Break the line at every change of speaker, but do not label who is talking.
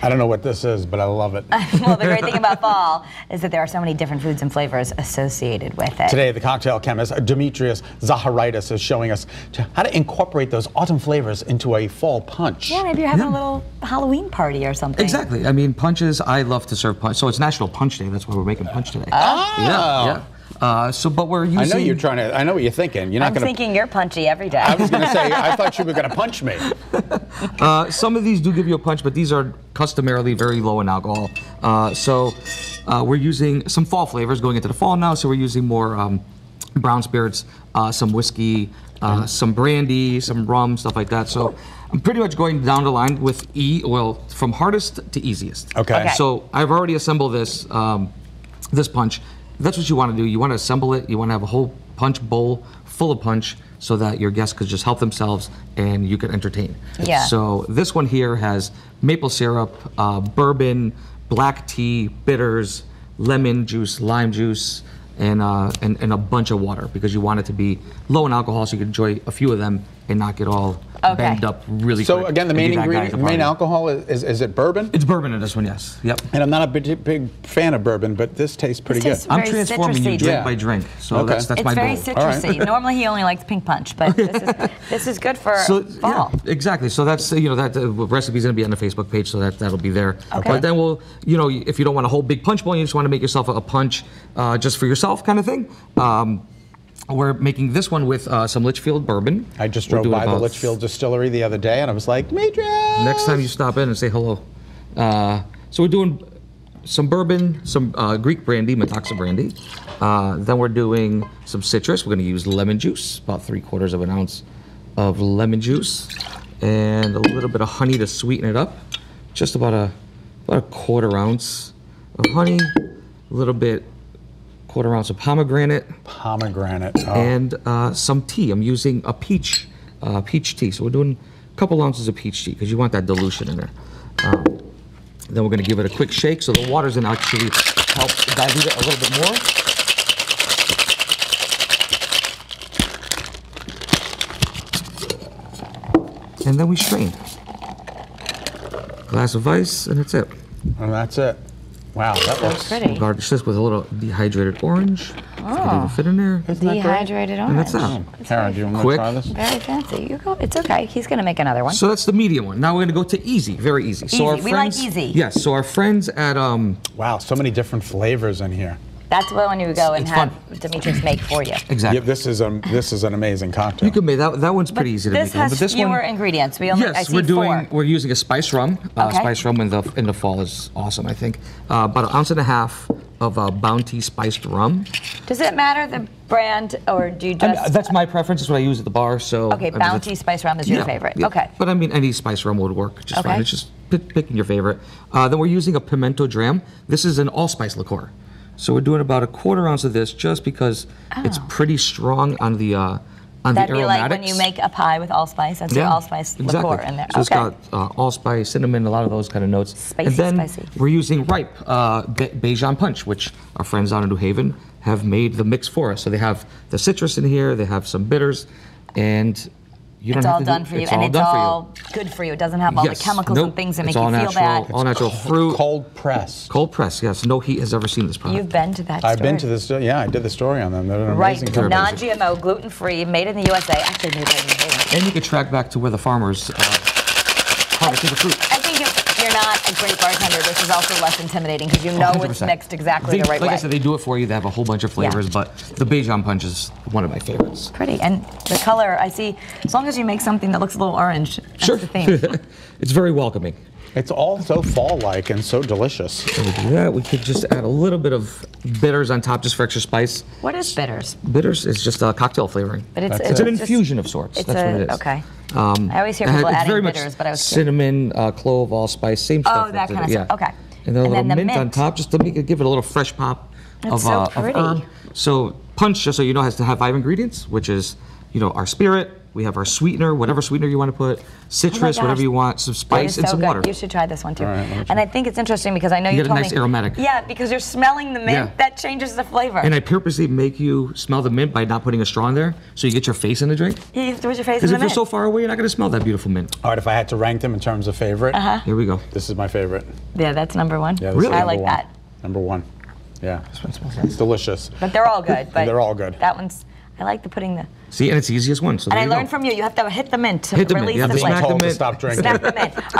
I don't know what this is, but I love it.
Well, the great thing about fall is that there are so many different foods and flavors associated with it.
Today, the cocktail chemist Demetrius Zaharidis is showing us how to incorporate those autumn flavors into a fall punch.
Yeah, maybe you're having a little Halloween party or something.
Exactly. I mean, punches, I love to serve punch. So it's National Punch Day. That's why we're making punch today.
Oh.
Yeah. But we're using...
I know you're trying to, I know what you're thinking. You're not
I'm
going to...
thinking you're punchy every day.
I was going to say, I thought you were going to punch me.
Some of these do give you a punch, but these are customarily very low in alcohol. We're using some fall flavors going into the fall now, so we're using more brown spirits, some whiskey, some brandy, some rum, stuff like that. So I'm pretty much going down the line with from hardest to easiest.
Okay.
So I've already assembled this, this punch. That's what you want to do. You want to assemble it. You want to have a whole punch bowl full of punch so that your guests could just help themselves and you can entertain.
Yeah.
So this one here has maple syrup, bourbon, black tea, bitters, lemon juice, lime juice, and a bunch of water because you want it to be low in alcohol so you can enjoy a few of them and not get all bend up really quick.
So again, the main ingredient, main alcohol is it bourbon?
It's bourbon in this one, yes. Yep.
And I'm not a big fan of bourbon, but this tastes pretty good.
I'm transforming you drink by drink, so that's my goal.
It's very citrusy. Normally he only likes pink punch, but this is good for fall.
Yeah, exactly. So that's that recipe is going to be on the Facebook page, so that'll be there.
Okay.
But then we'll if you don't want a whole big punch bowl, you just want to make yourself a punch just for yourself kind of thing. We're making this one with some Litchfield bourbon.
I just drove by the Litchfield distillery the other day, and I was like, Demetrius!
Next time you stop in and say hello. So we're doing some bourbon, some Greek brandy, Metaxa brandy. Then we're doing some citrus. We're going to use lemon juice, about 3/4 of an ounce of lemon juice, and a little bit of honey to sweeten it up. Just about a 1/4 ounce of honey, a little bit. 1/4 ounce of pomegranate.
Pomegranate. Oh.
And some tea. I'm using a peach tea. So we're doing a couple ounces of peach tea because you want that dilution in there. Then we're going to give it a quick shake so the water's going to actually help dilute it a little bit more. And then we strain. Glass of ice, and that's it.
And that's it. Wow, that looks
pretty.
Garnish this with a little dehydrated orange. It'll fit in there.
Dehydrated orange.
And that's that.
Karen, do you want to try this?
Very fancy. You go. It's okay. He's going to make another one.
So that's the medium one. Now we're going to go to easy, very easy.
Easy.
So our
We
friends,
like easy.
Yes. So our friends at
Wow, so many different flavors in here.
That's when you go and
It's
have
fun.
Demetrius make for you.
Exactly.
Yeah, this is an amazing cocktail.
You can make that one's pretty easy to make.
This has
but this
fewer
one,
ingredients. We only I see
we're using a spice rum.
Okay.
Spice rum in the fall is awesome, I think. About 1.5 ounces of Bounty spiced rum.
Does it matter the brand, or do you just?
That's my preference. It's what I use at the bar. So
Okay, Bounty spice rum is your favorite.
Yeah.
Okay.
But I mean, any spice rum would work just fine. It's just picking your favorite. Then we're using a pimento dram. This is an allspice liqueur. So we're doing about 1/4 ounce of this just because it's pretty strong on the aromatics.
That'd be like when you make a pie with allspice. That's your allspice liqueur in there.
So it's got allspice, cinnamon, a lot of those kind of notes.
Spicy,
and then
spicy.
we're using ripe Bajan Punch, which our friends down in New Haven have made the mix for us. So they have the citrus in here, they have some bitters, and you don't
it's
have
all
to
done
do,
for you,
it's
and
all
it's
done
all good for you. It doesn't have all the chemicals and things that make you feel bad.
All natural fruit.
Cold press.
Cold press, yes. No heat has ever seen this product.
You've been to that store.
I've been to this. Yeah, I did the story on them. They're an amazing company.
Non-GMO, gluten-free, made in the USA. Actually, made in the USA.
And you can track back to where the farmers harvested the fruit.
I think if you're not a great bartender, this is also less intimidating because you know
100%.
it's mixed exactly the right way.
Like I said, they do it for you. They have a whole bunch of flavors, but the Bajan Punch is one of my favorites.
Pretty, and the color, I see, as long as you make something that looks a little orange, that's the theme.
It's very welcoming.
It's all so fall-like and so delicious.
So we do that. We could just add a little bit of bitters on top just for extra spice.
What is bitters?
Bitters is just a cocktail flavoring.
But it's
an infusion of sorts. That's what it is.
Okay. I always hear people adding bitters, but I was
cinnamon, clove, allspice, same stuff.
Oh, that kind of stuff. Okay.
And then a little mint on top, just to give it a little fresh pop of herb. So punch, just so you know, has to have 5 ingredients, which is our spirit, We have our sweetener, whatever sweetener you want to put, citrus,
gosh.
whatever you want, some
It
spice
is
and
so
some
good.
water.
You should try this one too.
All right, let me
And I think it's interesting because I know you
get a
told
nice
me.
aromatic.
Yeah, because you're smelling the mint.
Yeah.
That changes the flavor.
And I purposely make you smell the mint by not putting a straw in there, so you get your face in the drink.
you have to put your face in
Because
the
if you're
mint.
so far away, you're not going to smell that beautiful mint.
All right, if I had to rank them in terms of favorite,
Here we go.
this is my favorite.
Yeah, that's number one.
Yeah, this is
I
number
like
one.
that.
Number one. Yeah. This one smells nice. It's delicious.
But they're all good. But
They're all good.
That one's. I like the putting the.
See, and it's the easiest one. So
And
there
I
you go.
learned from you. You have to hit the mint to
Hit the mint.
release
You have
the
to smack
flavor.
the
Told to
mint.
stop drinking.
Smack the mint.